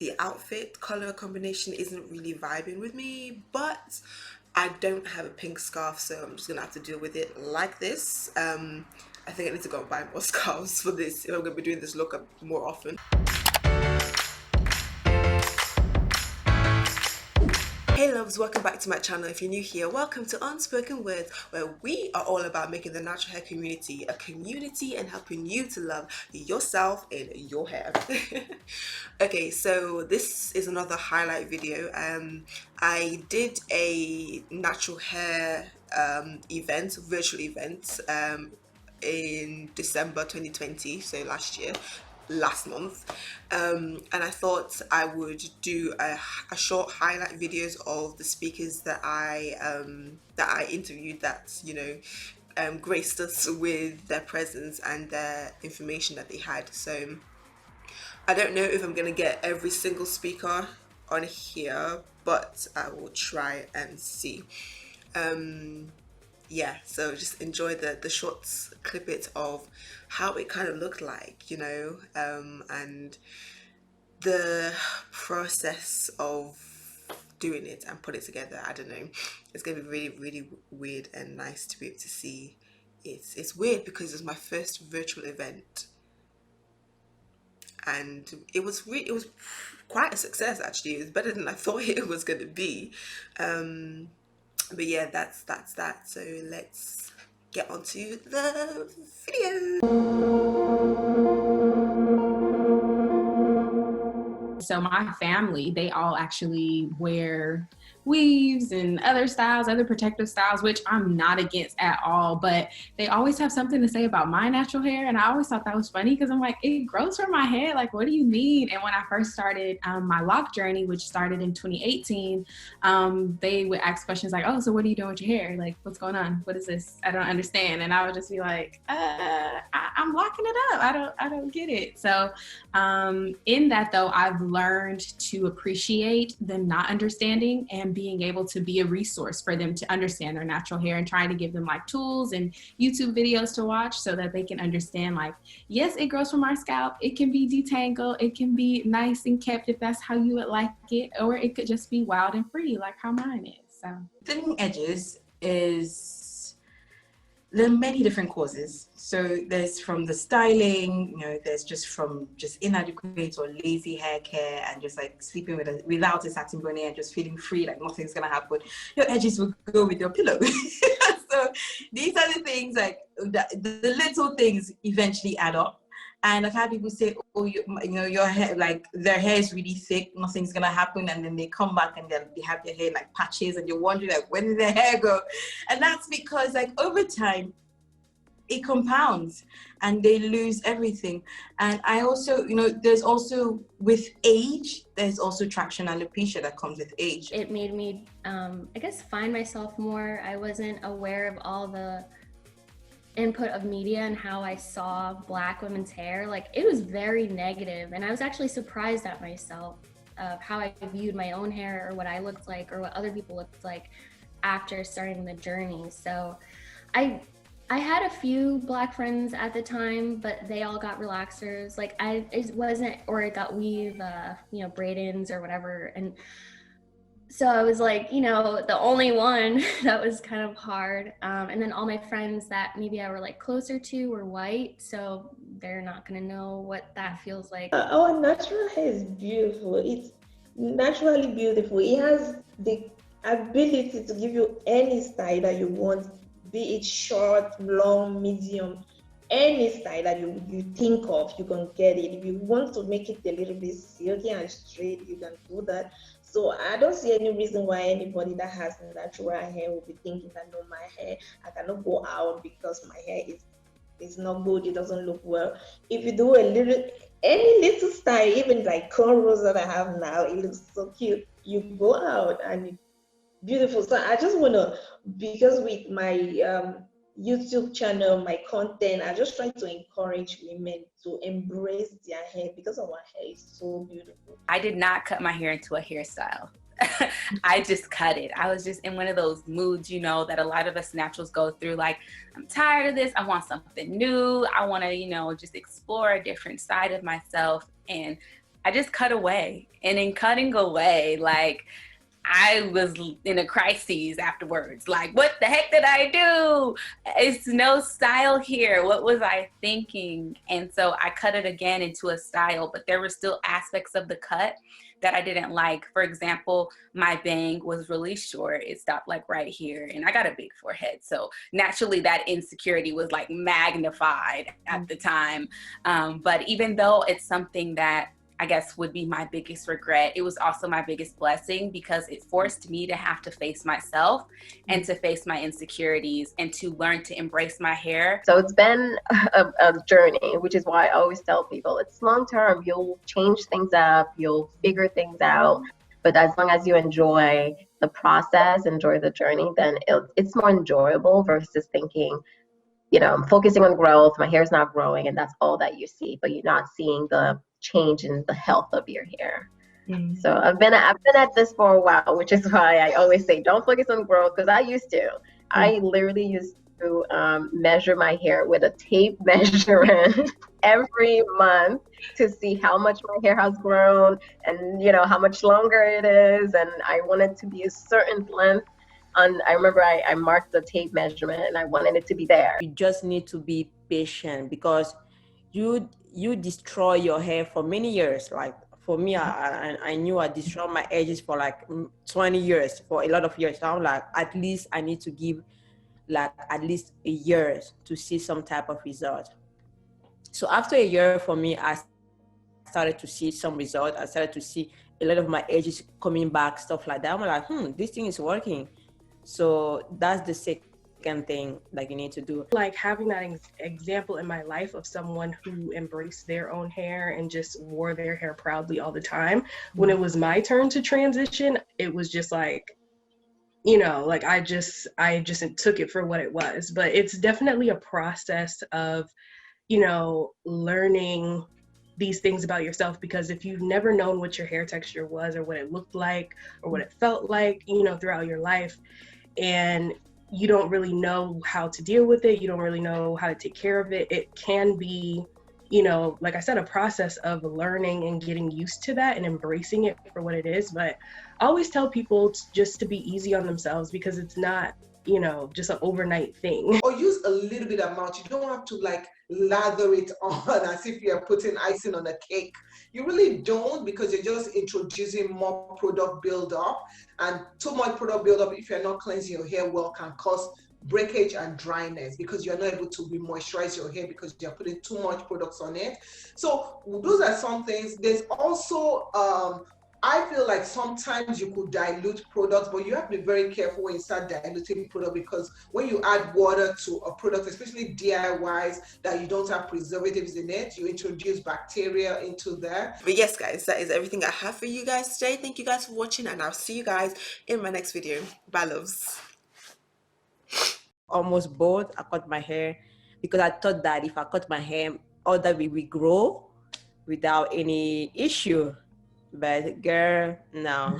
the outfit color combination isn't really vibing with me, but I don't have a pink scarf, so I'm just gonna have to deal with it like this. I think I need to go and buy more scarves for this if I'm gonna be doing this look up more often. Hey loves, welcome back to my channel. If you're new here, welcome to Unspoken Words, where we are all about making the natural hair community a community and helping you to love yourself and your hair. Okay, so this is another highlight video. I did a natural hair virtual event in December 2020, so last month, and I thought I would do a short highlight videos of the speakers that I interviewed, that graced us with their presence and their information that they had. So I don't know if I'm gonna get every single speaker on here, but I will try and see. Yeah, so just enjoy the short clippet of how it kind of looked like, and the process of doing it and put it together. I don't know, it's gonna be really, really weird and nice to be able to see. It's weird because it's my first virtual event, and it was quite a success. Actually, it was better than I thought it was gonna be. But yeah, that's that. So let's get onto the video. So my family, they all actually wear weaves and other styles, other protective styles, which I'm not against at all, but they always have something to say about my natural hair. And I always thought that was funny because I'm like, it grows from my head. Like, what do you mean? And when I first started my lock journey, which started in 2018, they would ask questions like, oh, so what are you doing with your hair? Like, what's going on? What is this? I don't understand. And I would just be like, I'm locking it up. I don't get it. So in that though, I've learned to appreciate them not understanding and being able to be a resource for them to understand their natural hair, and trying to give them like tools and YouTube videos to watch so that they can understand, like, yes, it grows from our scalp. It can be detangled. It can be nice and kept if that's how you would like it, or it could just be wild and free like how mine is. So thinning edges there are many different causes. So there's from the styling, there's from inadequate or lazy hair care, and just like sleeping without a satin bonnet and just feeling free, like nothing's gonna happen. Your edges will go with your pillow. So these are the things, like the little things eventually add up. And I've had people say, oh, your hair, like their hair is really thick, nothing's gonna happen, and then they come back and they have their hair like patches, and you're wondering like, when did their hair go? And that's because like over time it compounds and they lose everything. And I also, there's also with age, there's also traction alopecia that comes with age. It made me, I guess, find myself more. I wasn't aware of all the input of media and how I saw Black women's hair. Like, it was very negative, and I was actually surprised at myself of how I viewed my own hair, or what I looked like, or what other people looked like after starting the journey. So I had a few Black friends at the time, but they all got relaxers. Like, it wasn't, or it got weave, braid-ins or whatever. And so I was like, the only one that was kind of hard. And then all my friends that maybe I were like closer to were white, so they're not gonna know what that feels like. Our natural hair is beautiful. It's naturally beautiful. It has the ability to give you any style that you want, be it short, long, medium, any style that you think of, you can get it. If you want to make it a little bit silky and straight, you can do that. So I don't see any reason why anybody that has natural hair will be thinking that, no, my hair, I cannot go out because my hair is not good, it doesn't look well. If you do any little style, even like cornrows that I have now, it looks so cute. You go out and it's beautiful. So I just want to, because with my YouTube channel, my content, I just try to encourage women to embrace their hair, because our hair is so beautiful. I did not cut my hair into a hairstyle. I just cut it. I was just in one of those moods, that a lot of us naturals go through. Like, I'm tired of this. I want something new. I want to, just explore a different side of myself. And I just cut away. And in cutting away, like, I was in a crisis afterwards. Like, what the heck did I do? It's no style here. What was I thinking? And so I cut it again into a style, but there were still aspects of the cut that I didn't like. For example, my bang was really short. It stopped like right here, and I got a big forehead. So naturally that insecurity was like magnified at the time. But even though it's something that I guess would be my biggest regret, it was also my biggest blessing, because it forced me to have to face myself and to face my insecurities and to learn to embrace my hair. So it's been a journey, which is why I always tell people it's long term. You'll change things up, you'll figure things out, but as long as you enjoy the process, enjoy the journey, then it's more enjoyable versus thinking, you know, I'm focusing on growth, my hair's not growing, and that's all that you see, but you're not seeing the change in the health of your hair. So I've been at this for a while, which is why I always say don't focus on growth, because I used to. I literally used to measure my hair with a tape measurement every month to see how much my hair has grown and, you know, how much longer it is, and I wanted to be a certain length. And I remember I marked the tape measurement and I wanted it to be there. You just need to be patient, because you destroy your hair for many years. Like for me, I knew I destroyed my edges for like 20 years, for a lot of years. So I'm like, at least I need to give like at least a year to see some type of result. So after a year for me, I started to see some result. I started to see a lot of my edges coming back, stuff like that. I'm like, this thing is working. So that's the second thing that you need to do. Like having that example in my life of someone who embraced their own hair and just wore their hair proudly all the time. When it was my turn to transition, it was just like, you know, like I just took it for what it was. But it's definitely a process of, you know, learning these things about yourself, because if you've never known what your hair texture was or what it looked like or what it felt like, you know, throughout your life, and you don't really know how to deal with it, you don't really know how to take care of it, it can be, you know, like I said, a process of learning and getting used to that and embracing it for what it is. But I always tell people just to be easy on themselves, because it's not, you know, just an overnight thing. Or use a little bit amount. You don't have to like lather it on as if you're putting icing on a cake. You really don't, because you're just introducing more product buildup, and too much product buildup, if you're not cleansing your hair well, can cause breakage and dryness, because you're not able to re-moisturize your hair because you're putting too much products on it. So those are some things. There's also I feel like sometimes you could dilute products, but you have to be very careful when you start diluting product, because when you add water to a product, especially DIYs that you don't have preservatives in it, you introduce bacteria into there. But yes, guys, that is everything I have for you guys today. Thank you guys for watching, and I'll see you guys in my next video. Bye, loves. Almost both, I cut my hair because I thought that if I cut my hair, all that will grow without any issue. But girl, no.